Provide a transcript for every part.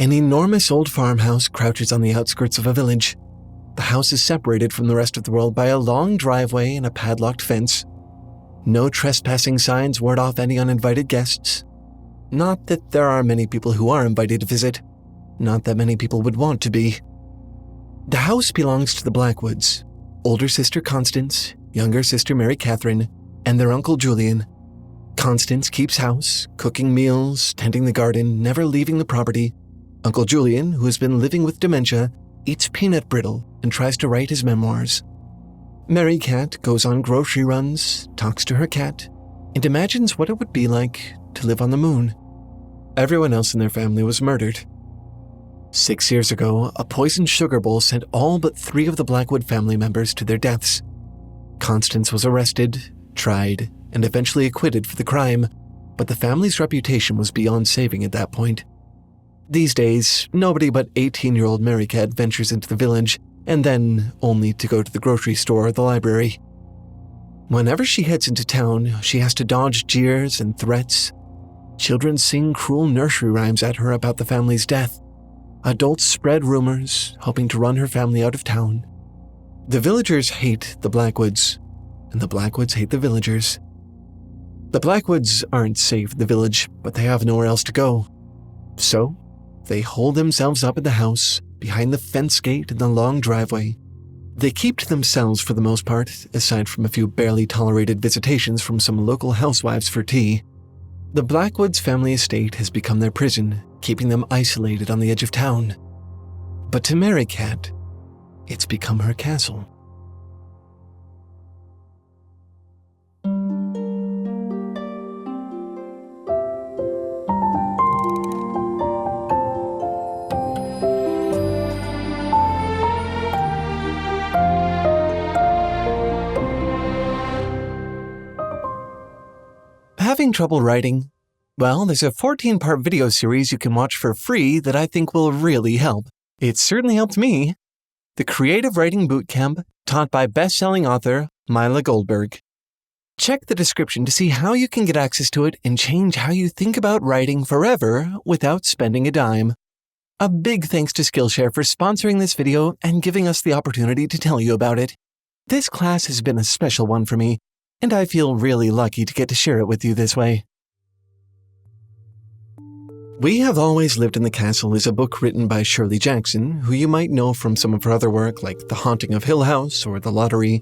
An enormous old farmhouse crouches on the outskirts of a village. The house is separated from the rest of the world by a long driveway and a padlocked fence. No trespassing signs ward off any uninvited guests. Not that there are many people who are invited to visit. Not that many people would want to be. The house belongs to the Blackwoods, older sister Constance, younger sister Mary Kathryn, and their uncle Julian. Constance keeps house, cooking meals, tending the garden, never leaving the property. Uncle Julian, who has been living with dementia, eats peanut brittle and tries to write his memoirs. Mary Cat goes on grocery runs, talks to her cat, and imagines what it would be like to live on the moon. Everyone else in their family was murdered. 6 years ago, a poisoned sugar bowl sent all but 3 of the Blackwood family members to their deaths. Constance was arrested, tried, and eventually acquitted for the crime, but the family's reputation was beyond saving at that point. These days, nobody but 18-year-old Mary Cat ventures into the village, and then only to go to the grocery store or the library. Whenever she heads into town, she has to dodge jeers and threats. Children sing cruel nursery rhymes at her about the family's death. Adults spread rumors, hoping to run her family out of town. The villagers hate the Blackwoods, and the Blackwoods hate the villagers. The Blackwoods aren't safe in the village, but they have nowhere else to go. So, they hole themselves up in the house, behind the fence gate and the long driveway. They keep to themselves for the most part, aside from a few barely tolerated visitations from some local housewives for tea. The Blackwoods family estate has become their prison, keeping them isolated on the edge of town. But to Mary Cat, it's become her castle. Having trouble writing? Well, there's a 14-part video series you can watch for free that I think will really help. It certainly helped me. The Creative Writing Bootcamp, taught by best-selling author Mila Goldberg. Check the description to see how you can get access to it and change how you think about writing forever without spending a dime. A big thanks to Skillshare for sponsoring this video and giving us the opportunity to tell you about it. This class has been a special one for me, and I feel really lucky to get to share it with you this way. We Have Always Lived in the Castle is a book written by Shirley Jackson, who you might know from some of her other work like The Haunting of Hill House or The Lottery.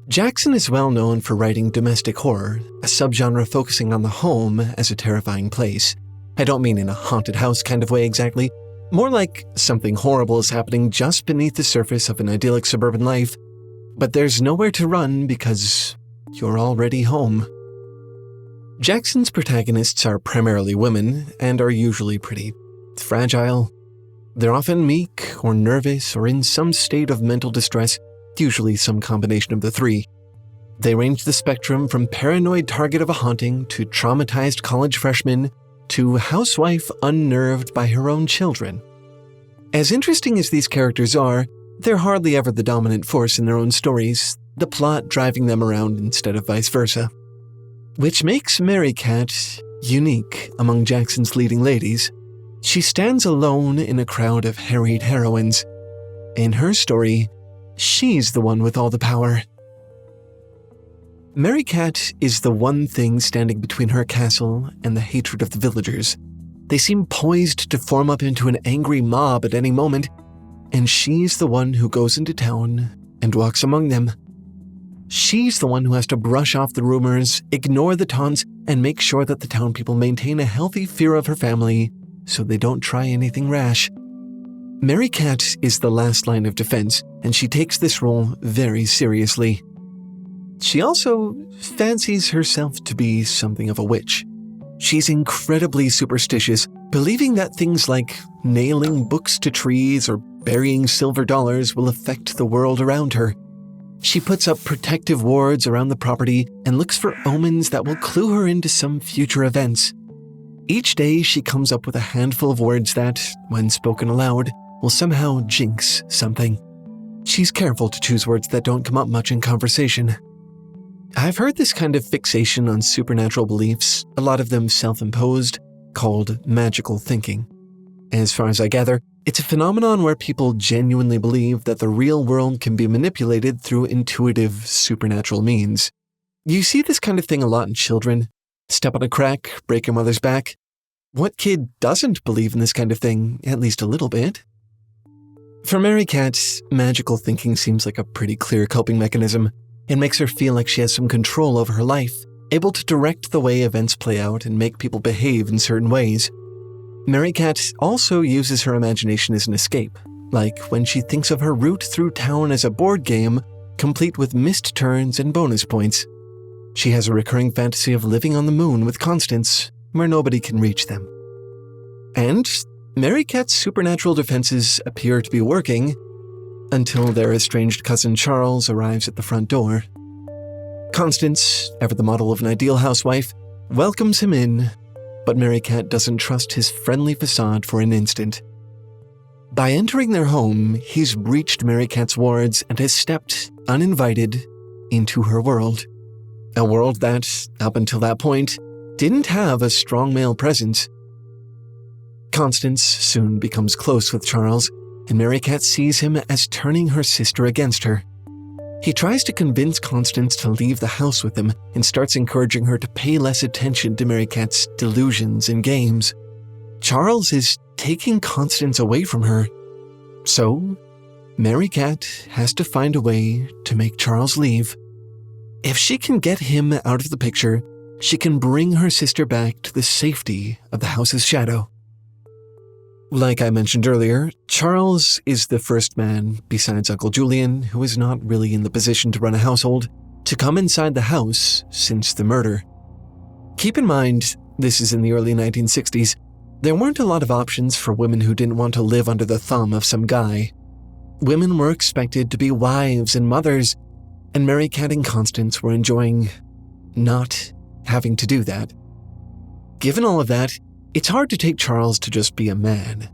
Jackson is well known for writing domestic horror, a subgenre focusing on the home as a terrifying place. I don't mean in a haunted house kind of way exactly, more like something horrible is happening just beneath the surface of an idyllic suburban life, but there's nowhere to run because you're already home. Jackson's protagonists are primarily women and are usually pretty fragile. They're often meek or nervous or in some state of mental distress, usually some combination of the three. They range the spectrum from paranoid target of a haunting to traumatized college freshman to housewife unnerved by her own children. As interesting as these characters are, they're hardly ever the dominant force in their own stories, the plot driving them around instead of vice versa. Which makes Mary Cat unique among Jackson's leading ladies. She stands alone in a crowd of harried heroines. In her story, she's the one with all the power. Mary Cat is the one thing standing between her castle and the hatred of the villagers. They seem poised to form up into an angry mob at any moment, and she's the one who goes into town and walks among them. She's the one who has to brush off the rumors, ignore the taunts, and make sure that the town people maintain a healthy fear of her family so they don't try anything rash. Mary Cat is the last line of defense, and she takes this role very seriously. She also fancies herself to be something of a witch. She's incredibly superstitious, believing that things like nailing books to trees or burying silver dollars will affect the world around her. She puts up protective wards around the property and looks for omens that will clue her into some future events. Each day she comes up with a handful of words that, when spoken aloud, will somehow jinx something. She's careful to choose words that don't come up much in conversation. I've heard this kind of fixation on supernatural beliefs, a lot of them self-imposed, called magical thinking. As far as I gather, it's a phenomenon where people genuinely believe that the real world can be manipulated through intuitive, supernatural means. You see this kind of thing a lot in children. Step on a crack, break your mother's back. What kid doesn't believe in this kind of thing, at least a little bit? For Mary Cat, magical thinking seems like a pretty clear coping mechanism. It makes her feel like she has some control over her life, able to direct the way events play out and make people behave in certain ways. Mary Cat also uses her imagination as an escape, like when she thinks of her route through town as a board game, complete with missed turns and bonus points. She has a recurring fantasy of living on the moon with Constance, where nobody can reach them. And Mary Cat's supernatural defenses appear to be working until their estranged cousin Charles arrives at the front door. Constance, ever the model of an ideal housewife, welcomes him in, but Mary Cat doesn't trust his friendly facade for an instant. By entering their home, he's breached Mary Cat's wards and has stepped, uninvited, into her world. A world that, up until that point, didn't have a strong male presence. Constance soon becomes close with Charles, and Mary Cat sees him as turning her sister against her. He tries to convince Constance to leave the house with him and starts encouraging her to pay less attention to Mary Cat's delusions and games. Charles is taking Constance away from her. So, Mary Cat has to find a way to make Charles leave. If she can get him out of the picture, she can bring her sister back to the safety of the house's shadow. Like I mentioned earlier, Charles is the first man, besides Uncle Julian, who is not really in the position to run a household, to come inside the house since the murder. Keep in mind, this is in the early 1960s. There weren't a lot of options for women who didn't want to live under the thumb of some guy. Women were expected to be wives and mothers, and Mary Cat and Constance were enjoying not having to do that. Given all of that, it's hard to take Charles to just be a man.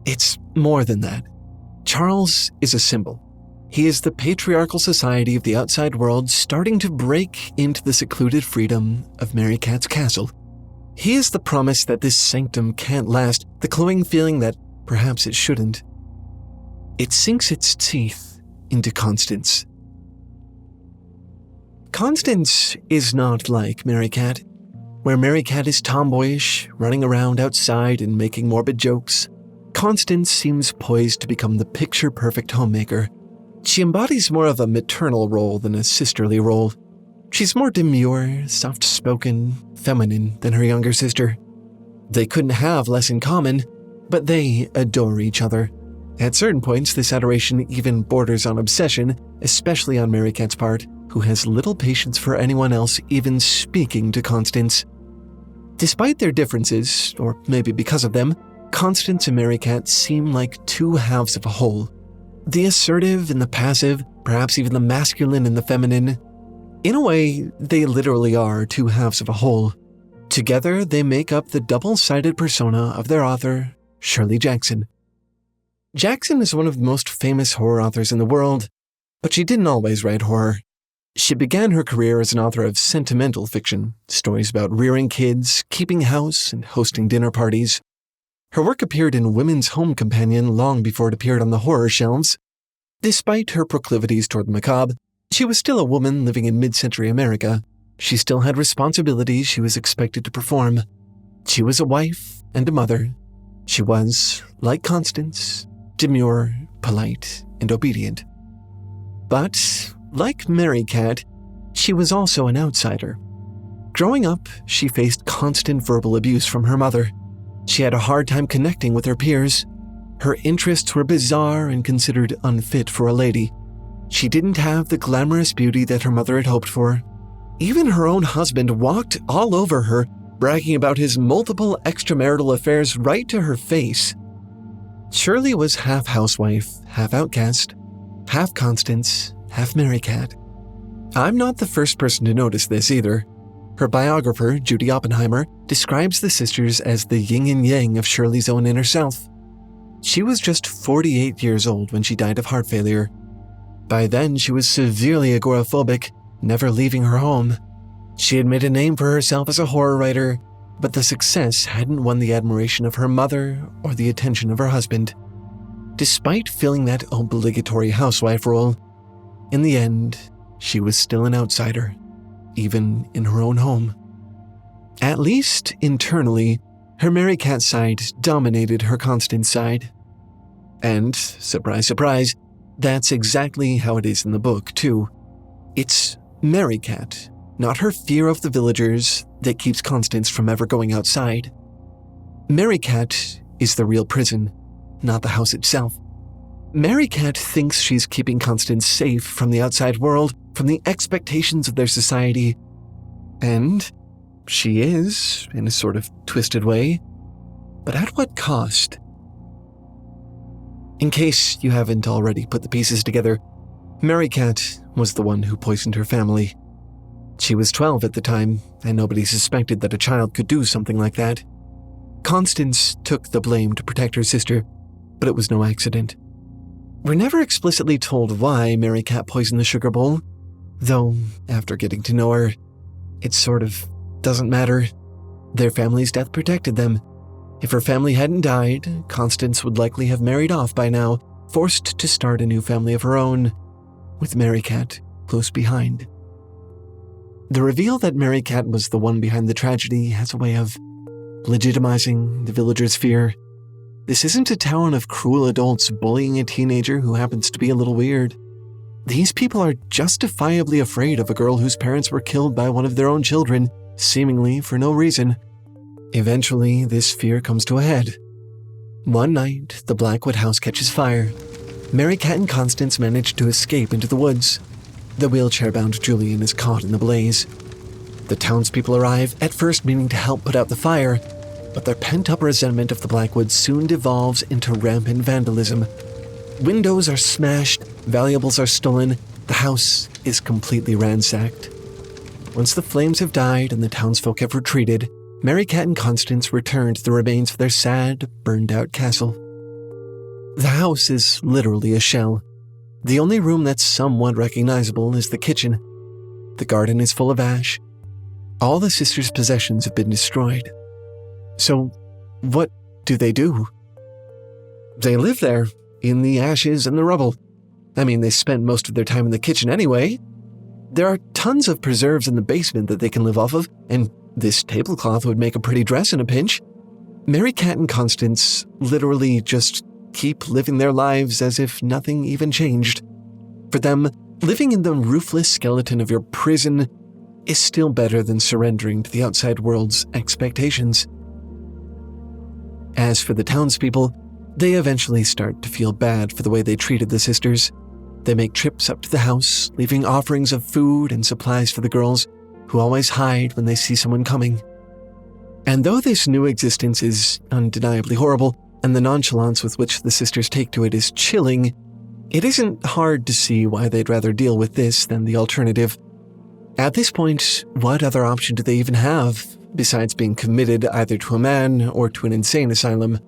It's more than that. Charles is a symbol. He is the patriarchal society of the outside world starting to break into the secluded freedom of Mary Cat's castle. He is the promise that this sanctum can't last, the cloying feeling that perhaps it shouldn't. It sinks its teeth into Constance. Constance is not like Mary Cat. Where Mary Cat is tomboyish, running around outside and making morbid jokes, Constance seems poised to become the picture-perfect homemaker. She embodies more of a maternal role than a sisterly role. She's more demure, soft-spoken, feminine than her younger sister. They couldn't have less in common, but they adore each other. At certain points, this adoration even borders on obsession, especially on Mary Cat's part, who has little patience for anyone else even speaking to Constance. Despite their differences, or maybe because of them, Constance and Mary Cat seem like two halves of a whole. The assertive and the passive, perhaps even the masculine and the feminine. In a way, they literally are two halves of a whole. Together, they make up the double-sided persona of their author, Shirley Jackson. Jackson is one of the most famous horror authors in the world, but she didn't always write horror. She began her career as an author of sentimental fiction, stories about rearing kids, keeping house, and hosting dinner parties. Her work appeared in Women's Home Companion long before it appeared on the horror shelves. Despite her proclivities toward the macabre, she was still a woman living in mid-century America. She still had responsibilities she was expected to perform. She was a wife and a mother. She was, like Constance, demure, polite, and obedient. But, like Mary Cat, she was also an outsider. Growing up, she faced constant verbal abuse from her mother. She had a hard time connecting with her peers. Her interests were bizarre and considered unfit for a lady. She didn't have the glamorous beauty that her mother had hoped for. Even her own husband walked all over her, bragging about his multiple extramarital affairs right to her face. Shirley was half housewife, half outcast, half Constance, half Mary Cat. I'm not the first person to notice this either. Her biographer, Judy Oppenheimer, describes the sisters as the yin and yang of Shirley's own inner self. She was just 48 years old when she died of heart failure. By then, she was severely agoraphobic, never leaving her home. She had made a name for herself as a horror writer, but the success hadn't won the admiration of her mother or the attention of her husband. Despite filling that obligatory housewife role, in the end, she was still an outsider, even in her own home. At least internally, her Mary Cat side dominated her Constance side. And, surprise, surprise, that's exactly how it is in the book, too. It's Mary Cat, not her fear of the villagers, that keeps Constance from ever going outside. Mary Cat is the real prison, not the house itself. Mary Cat thinks she's keeping Constance safe from the outside world, from the expectations of their society. And she is, in a sort of twisted way. But at what cost? In case you haven't already put the pieces together, Mary Cat was the one who poisoned her family. She was 12 at the time, and nobody suspected that a child could do something like that. Constance took the blame to protect her sister, but it was no accident. We're never explicitly told why Mary Cat poisoned the sugar bowl, though, after getting to know her, it sort of doesn't matter. Their family's death protected them. If her family hadn't died, Constance would likely have married off by now, forced to start a new family of her own, with Mary Cat close behind. The reveal that Mary Cat was the one behind the tragedy has a way of legitimizing the villagers' fear. This isn't a town of cruel adults bullying a teenager who happens to be a little weird. These people are justifiably afraid of a girl whose parents were killed by one of their own children, seemingly for no reason. Eventually, this fear comes to a head. One night, the Blackwood house catches fire. Mary Cat and Constance manage to escape into the woods. The wheelchair-bound Julian is caught in the blaze. The townspeople arrive, at first meaning to help put out the fire, but their pent-up resentment of the Blackwoods soon devolves into rampant vandalism. Windows are smashed, valuables are stolen, the house is completely ransacked. Once the flames have died and the townsfolk have retreated, Mary Cat and Constance return to the remains of their sad, burned-out castle. The house is literally a shell. The only room that's somewhat recognizable is the kitchen. The garden is full of ash. All the sisters' possessions have been destroyed. So, what do? They live there, in the ashes and the rubble. I mean, they spend most of their time in the kitchen anyway. There are tons of preserves in the basement that they can live off of, and this tablecloth would make a pretty dress in a pinch. Mary Cat and Constance literally just keep living their lives as if nothing even changed. For them, living in the roofless skeleton of your prison is still better than surrendering to the outside world's expectations. As for the townspeople, they eventually start to feel bad for the way they treated the sisters. They make trips up to the house, leaving offerings of food and supplies for the girls, who always hide when they see someone coming. And though this new existence is undeniably horrible, and the nonchalance with which the sisters take to it is chilling, it isn't hard to see why they'd rather deal with this than the alternative. At this point, what other option do they even have, besides being committed either to a man or to an insane asylum?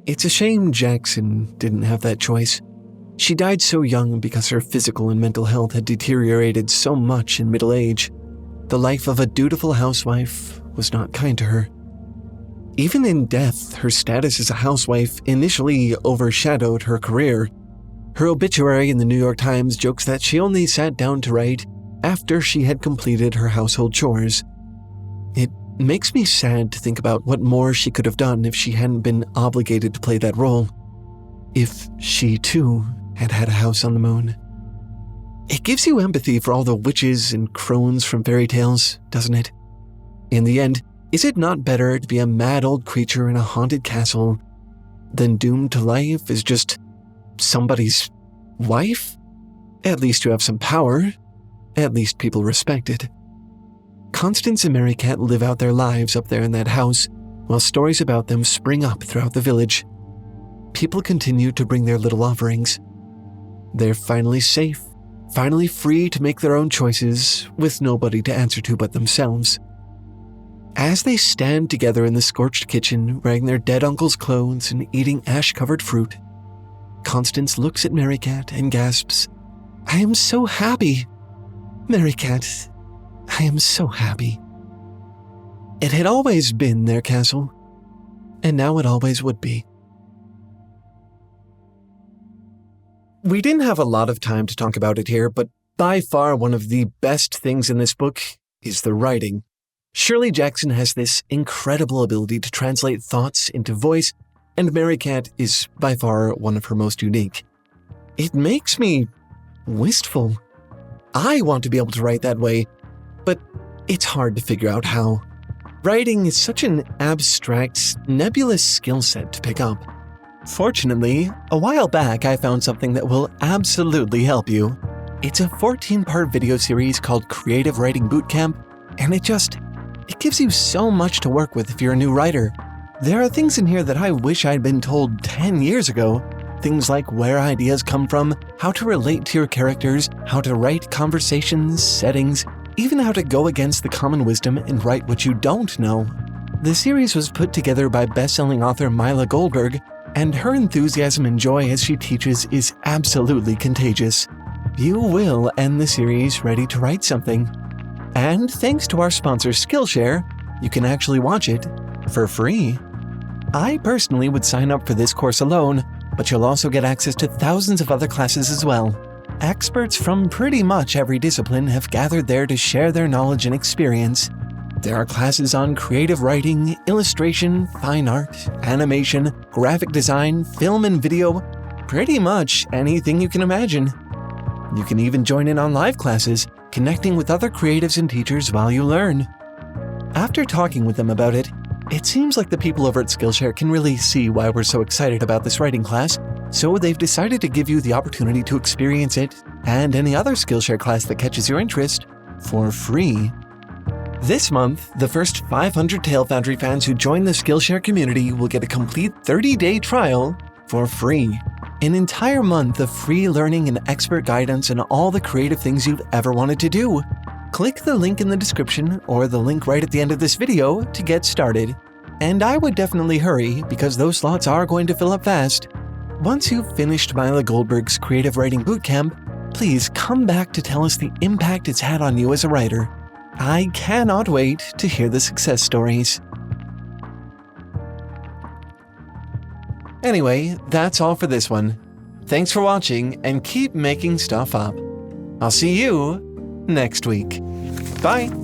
It's a shame Jackson didn't have that choice. She died so young because her physical and mental health had deteriorated so much in middle age. The life of a dutiful housewife was not kind to her. Even in death, her status as a housewife initially overshadowed her career. Her obituary in the New York Times jokes that she only sat down to write after she had completed her household chores. It makes me sad to think about what more she could have done if she hadn't been obligated to play that role. If she, too, had had a house on the moon. It gives you empathy for all the witches and crones from fairy tales, doesn't it? In the end, is it not better to be a mad old creature in a haunted castle than doomed to life as just somebody's wife? At least you have some power. At least people respect it. Constance and Mary Cat live out their lives up there in that house, while stories about them spring up throughout the village. People continue to bring their little offerings. They're finally safe, finally free to make their own choices, with nobody to answer to but themselves. As they stand together in the scorched kitchen, wearing their dead uncle's clothes and eating ash-covered fruit, Constance looks at Mary Cat and gasps, "I am so happy. Mary Cat, I am so happy." It had always been their castle, and now it always would be. We didn't have a lot of time to talk about it here, but by far one of the best things in this book is the writing. Shirley Jackson has this incredible ability to translate thoughts into voice, and Mary Cat is by far one of her most unique. It makes me wistful. I want to be able to write that way, but it's hard to figure out how. Writing is such an abstract, nebulous skill set to pick up. Fortunately, a while back I found something that will absolutely help you. It's a 14-part video series called Creative Writing Bootcamp, and it gives you so much to work with if you're a new writer. There are things in here that I wish I'd been told 10 years ago. Things like where ideas come from, how to relate to your characters, how to write conversations, settings, even how to go against the common wisdom and write what you don't know. The series was put together by best-selling author Mila Goldberg, and her enthusiasm and joy as she teaches is absolutely contagious. You will end the series ready to write something. And thanks to our sponsor Skillshare, you can actually watch it for free. I personally would sign up for this course alone, but you'll also get access to thousands of other classes as well. Experts from pretty much every discipline have gathered there to share their knowledge and experience. There are classes on creative writing, illustration, fine art, animation, graphic design, film and video, pretty much anything you can imagine. You can even join in on live classes, connecting with other creatives and teachers while you learn. After talking with them about it, it seems like the people over at Skillshare can really see why we're so excited about this writing class, so they've decided to give you the opportunity to experience it and any other Skillshare class that catches your interest for free. This month, the first 500 Tale Foundry fans who join the Skillshare community will get a complete 30-day trial for free. An entire month of free learning and expert guidance on all the creative things you've ever wanted to do. Click the link in the description or the link right at the end of this video to get started. And I would definitely hurry because those slots are going to fill up fast. Once you've finished Mila Goldberg's Creative Writing Bootcamp, please come back to tell us the impact it's had on you as a writer. I cannot wait to hear the success stories. Anyway, that's all for this one. Thanks for watching and keep making stuff up. I'll see you next week. Bye!